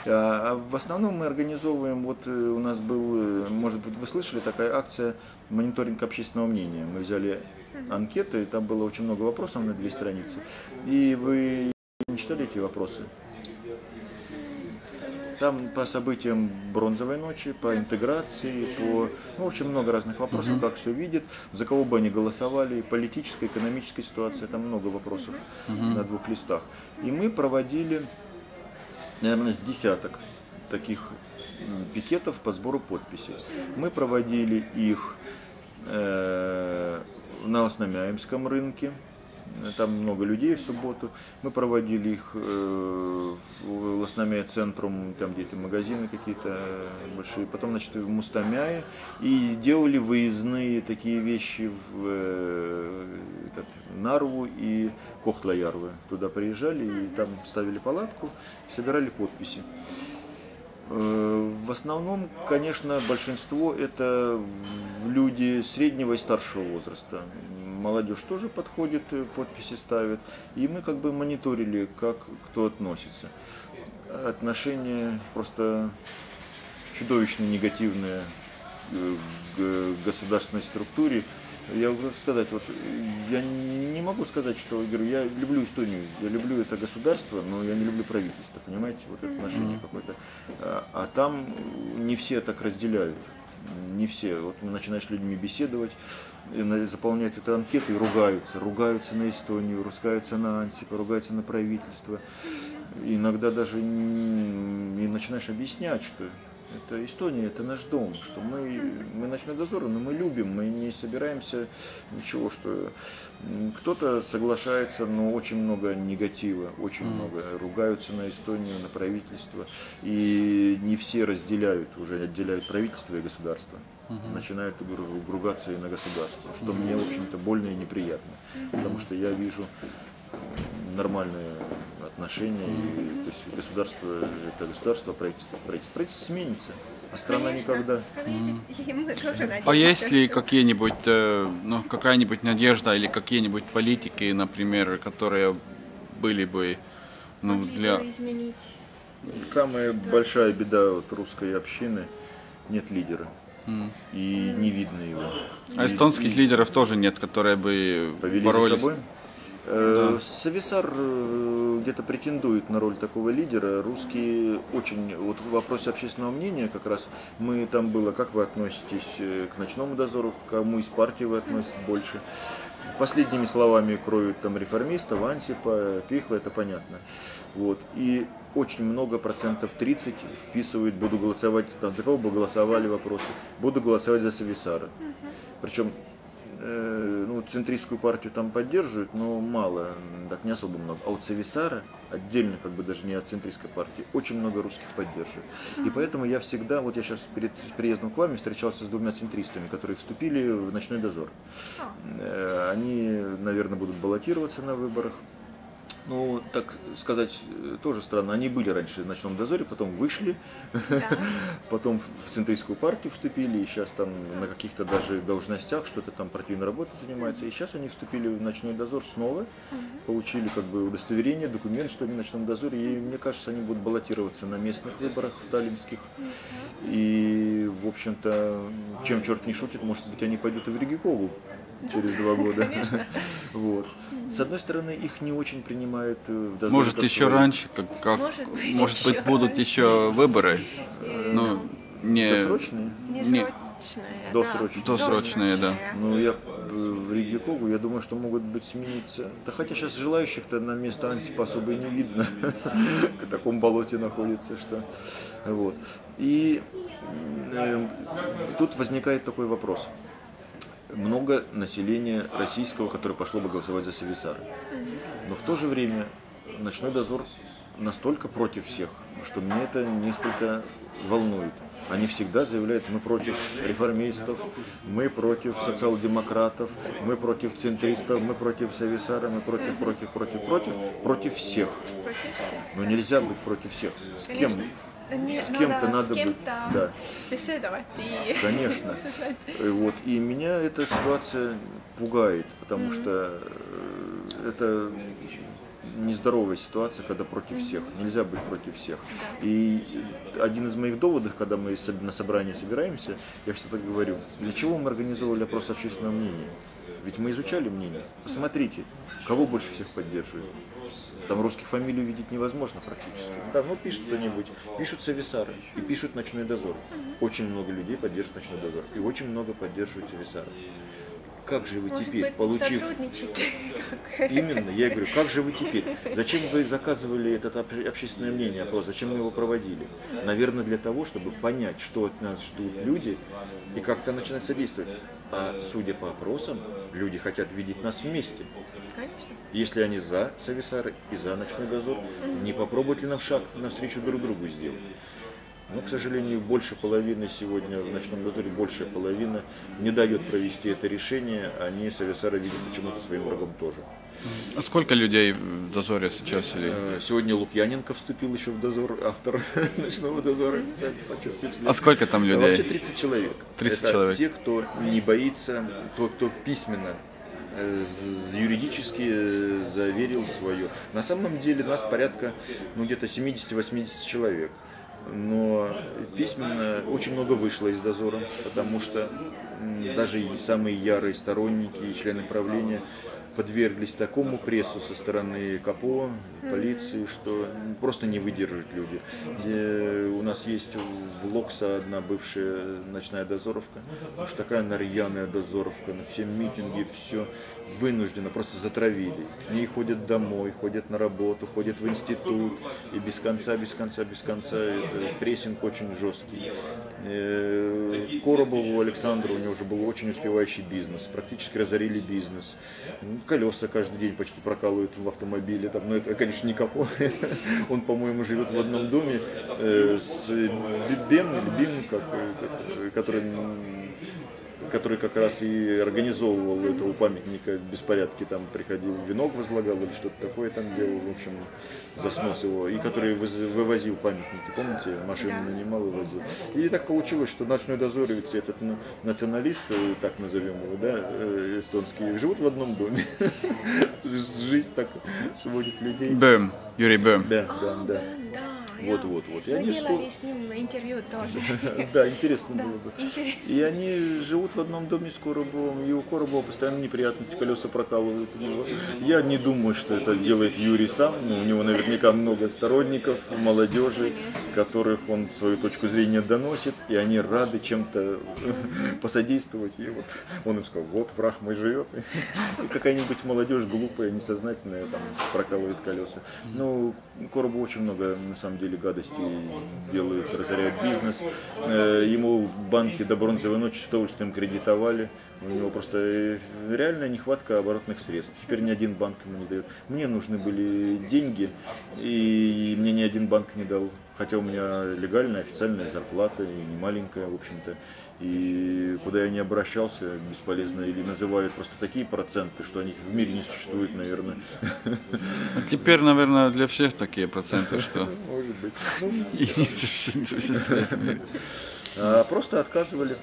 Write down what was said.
В основном мы организовываем, вот у нас был, может быть, вы слышали, такая акция «Мониторинг общественного мнения». Мы взяли анкеты, там было очень много вопросов на 2 страницы. И вы не читали эти вопросы? Там по событиям Бронзовой ночи, по интеграции, по, ну, очень много разных вопросов, как все видят, за кого бы они голосовали, политическая, экономическая ситуация, там много вопросов на 2 листах. И мы проводили, наверное, с десяток таких пикетов по сбору подписей. Мы проводили их на Лосновяемском рынке. Там много людей в субботу. Мы проводили их в Лосновяе центрум, там где-то магазины какие-то большие. Потом, значит, в Мустамяе. И делали выездные такие вещи в Нарву и Кохтла-Ярвы. Туда приезжали и там ставили палатку, собирали подписи. В основном, конечно, большинство это люди среднего и старшего возраста. Молодежь тоже подходит, подписи ставит. И мы как бы мониторили, как кто относится. Отношение просто чудовищно негативное к государственной структуре. Я, как сказать, вот я не могу сказать, что я говорю, я люблю Эстонию, я люблю это государство, но я не люблю правительство, понимаете, вот это отношение какое-то. А там не все так разделяют, не все. Вот начинаешь с людьми беседовать, заполнять эту анкету и ругаются на Эстонию, ругаются на Ансипа, ругаются на правительство. Иногда даже и начинаешь объяснять, что это Эстония, это наш дом, что мы ночной дозор, но мы любим, мы не собираемся ничего, что кто-то соглашается, но очень много негатива, очень много ругаются на Эстонию, на правительство, и не все разделяют, уже отделяют правительство и государство. Начинают ругаться и на государство, что мне, в общем-то, больно и неприятно, потому что я вижу нормальные отношения, и, то есть государство это государство, правительство, правительство сменится, а страна никогда. А есть ли какие-нибудь, ну, какая-нибудь надежда или какие-нибудь политики, например, которые были бы, ну, для... изменить? Самая большая беда вот русской общины — нет лидера. И не видно его. А эстонских лидеров тоже нет, которые бы повели боролись? За собой? Да. Сависар где-то претендует на роль такого лидера. Русские очень, вот в вопросе общественного мнения как раз мы там было, как вы относитесь к ночному дозору, к кому из партии вы относитесь больше. Последними словами кроют там реформистов, Ансипа, Пихла, это понятно. Вот. И очень много, процентов 30 вписывают, буду голосовать, там, за кого бы голосовали вопросы, буду голосовать за Сависара. Причем ну, центристскую партию там поддерживают, но мало, так не особо много. А вот Сависара, отдельно, как бы даже не от центристской партии, очень много русских поддерживает. И поэтому я всегда, вот я сейчас перед приездом к вам встречался с 2 центристами, которые вступили в ночной дозор. Они, наверное, будут баллотироваться на выборах. Ну, так сказать, тоже странно. Они были раньше в ночном дозоре, потом вышли, потом в центристскую партию вступили, и сейчас там на каких-то даже должностях что-то там партийной работой занимаются. И сейчас они вступили в ночной дозор снова, получили как бы удостоверение, документ, что они в ночном дозоре. И мне кажется, они будут баллотироваться на местных выборах таллинских. И, в общем-то, чем черт не шутит, может быть, они пойдут и в Ригикову через 2 года. Вот. С одной стороны, их не очень принимают в дозоре. Может, еще раньше, может быть, будут еще выборы, ну, не досрочные? Досрочные, да. Ну, я в Ригикову, я думаю, что могут быть смениться. Да хотя сейчас желающих-то на место Ансипа особо и не видно. В таком болоте находится, что. Вот. И тут возникает такой вопрос. Много населения российского, которое пошло бы голосовать за Сависара. Но в то же время ночной дозор настолько против всех, что меня это несколько волнует. Они всегда заявляют, мы против реформистов, мы против социал-демократов, мы против центристов, мы против Сависара, мы против всех. Но нельзя быть против всех. С кем? С кем-то надо быть. Да. Конечно. Вот. И меня эта ситуация пугает, потому что это нездоровая ситуация, когда против всех. Нельзя быть против всех. И один из моих доводов, когда мы на собрании собираемся, я всегда говорю, для чего мы организовывали опрос общественного мнения? Ведь мы изучали мнение. Посмотрите, кого больше всех поддерживает. Там русских фамилий увидеть невозможно практически. Давно пишет кто-нибудь, пишут Сависары и пишут Ночной дозор. Очень много людей поддерживают Ночной дозор. И очень много поддерживают Сависары. Как же вы теперь, получив... Именно, я говорю, как же вы теперь? Зачем вы заказывали это общественное мнение, опрос? Зачем мы его проводили? Наверное, для того, чтобы понять, что от нас ждут люди и как-то начинать содействовать. А судя по опросам, люди хотят видеть нас вместе. Конечно. Если они за Сависары и за Ночной дозор, не попробуют ли нам шаг навстречу друг другу сделать? Но, к сожалению, больше половины сегодня в Ночном дозоре, большая половина не дает провести это решение, они Сависары видят почему-то своим врагом тоже. А сколько людей в дозоре сейчас? Или... Сегодня Лукьяненко вступил еще в дозор, автор Ночного дозора. А сколько там людей? Вообще 30 человек. 30 это человек. Те, кто не боится, тот, кто письменно юридически заверил свое. На самом деле нас порядка где-то 70-80 человек. Но письменно очень много вышло из дозора, потому что даже и самые ярые сторонники и члены правления подверглись такому прессу со стороны КАПО, полиции, что просто не выдержат люди. У нас есть в Локса одна бывшая ночная дозоровка, уж такая она рьяная дозоровка, на все митинги, все вынужденно, просто затравили. К ней ходят домой, ходят на работу, ходят в институт, и без конца, это прессинг очень жесткий. Коробову Александру, у него уже был очень успевающий бизнес, практически разорили бизнес. Колеса каждый день почти прокалывают в автомобиле, там, но это, конечно, не КАПО, он, по-моему, живет в одном доме с Бим, который как раз и организовывал этого памятника беспорядки, там приходил, венок возлагал или что-то такое там делал, в общем, за снос его, и который вывозил памятники, помните, машину нанимал и возил. И так получилось, что Ночной дозоровец и этот националист, так назовем его, да, эстонский, живут в одном доме. Жизнь так сводит людей. Бöhm, Юрий Бöhm. Да. Вот. Мы делали с ним интервью тоже. Да, интересно было бы. И они живут в одном доме с Коробовым, и у Коробова постоянно неприятности, колеса прокалывают у него. Я не думаю, что это делает Юрий сам, но у него наверняка много сторонников, молодежи, которых он свою точку зрения доносит, и они рады чем-то посодействовать. И вот он им сказал, вот враг мой живет, и какая-нибудь молодежь глупая, несознательная там прокалывает колеса. Но Коробов очень много, на самом деле, гадостей делают, разоряют бизнес. Ему банки до бронзовой ночи с удовольствием кредитовали. У него просто реальная нехватка оборотных средств. Теперь ни один банк ему не дает. Мне нужны были деньги, и мне ни один банк не дал. Хотя у меня легальная, официальная зарплата, и не маленькая, в общем-то. И куда я не обращался, бесполезно. Или называют просто такие проценты, что они в мире не существует, наверное. А теперь, наверное, для всех такие проценты, что может быть. И не существует в мире. Просто отказывали.